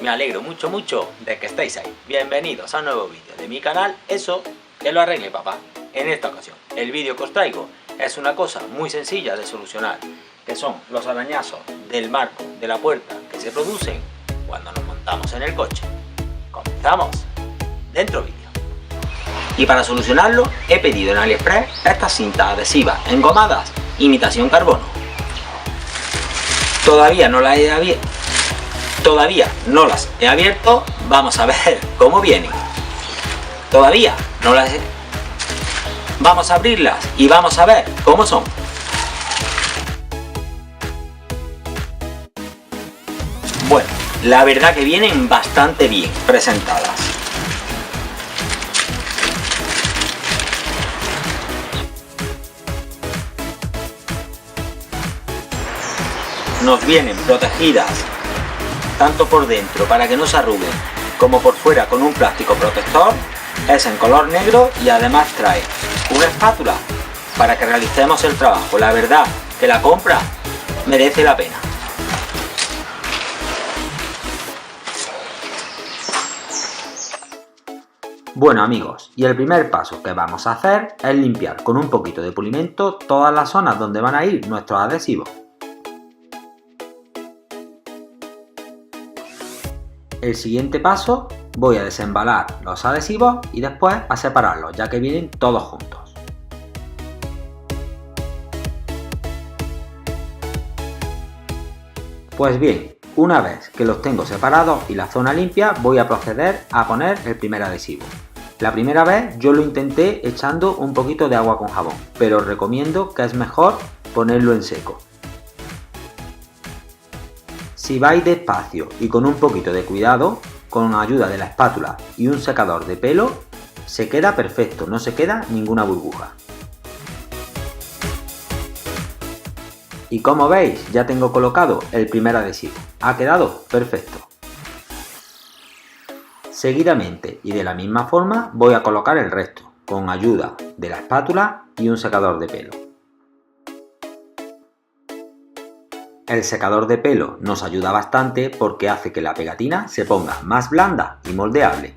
me alegro mucho de que estéis ahí. Bienvenidos a un nuevo vídeo de mi canal, Eso que lo arregle papá. En esta ocasión, el vídeo que os traigo es una cosa muy sencilla de solucionar, que son los arañazos del marco de la puerta que se producen cuando nos montamos en el coche. Comenzamos. Dentro vídeo. Y para solucionarlo he pedido en AliExpress estas cintas adhesivas engomadas imitación carbono. Todavía no las he abierto, vamos a ver cómo vienen. Vamos a abrirlas y vamos a ver cómo son. Bueno, la verdad que vienen bastante bien presentadas. Nos vienen protegidas tanto por dentro para que no se arruguen como por fuera con un plástico protector. Es en color negro y además trae una espátula para que realicemos el trabajo. La verdad que la compra merece la pena. Bueno amigos, y el primer paso que vamos a hacer es limpiar con un poquito de pulimento todas las zonas donde van a ir nuestros adhesivos. El siguiente paso, voy a desembalar los adhesivos y después a separarlos, ya que vienen todos juntos. Pues bien, una vez que los tengo separados y la zona limpia, voy a proceder a poner el primer adhesivo. La primera vez yo lo intenté echando un poquito de agua con jabón, pero os recomiendo que es mejor ponerlo en seco. Si vais despacio y con un poquito de cuidado, con ayuda de la espátula y un secador de pelo, se queda perfecto, no se queda ninguna burbuja. Y como veis, ya tengo colocado el primer adhesivo. Ha quedado perfecto. Seguidamente y de la misma forma voy a colocar el resto, con ayuda de la espátula y un secador de pelo. El secador de pelo nos ayuda bastante porque hace que la pegatina se ponga más blanda y moldeable.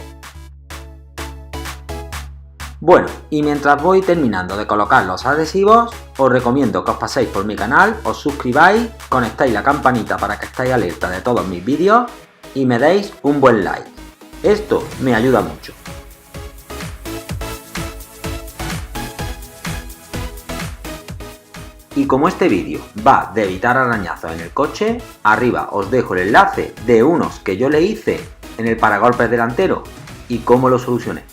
Bueno, y mientras voy terminando de colocar los adhesivos, os recomiendo que os paséis por mi canal, os suscribáis, conectáis la campanita para que estéis alerta de todos mis vídeos y me deis un buen like. Esto me ayuda mucho. Y como este vídeo va de evitar arañazos en el coche, arriba os dejo el enlace de unos que yo le hice en el paragolpes delantero y cómo lo solucioné.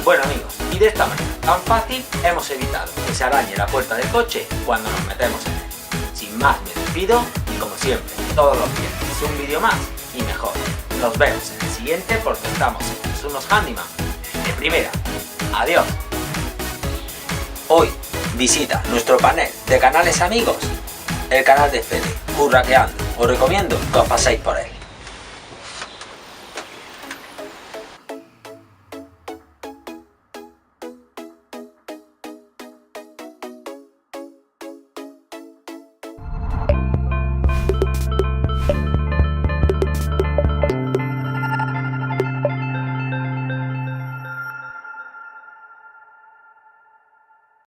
Bueno amigos, y de esta manera tan fácil hemos evitado que se arañe la puerta del coche cuando nos metemos en él. Sin más me despido y como siempre, todos los viernes un vídeo más y mejor. Nos vemos en el siguiente porque estamos en unos handyman de primera. Adiós. Hoy visita nuestro panel de canales amigos, el canal de Fede, Curraqueando. Os recomiendo que os paséis por él.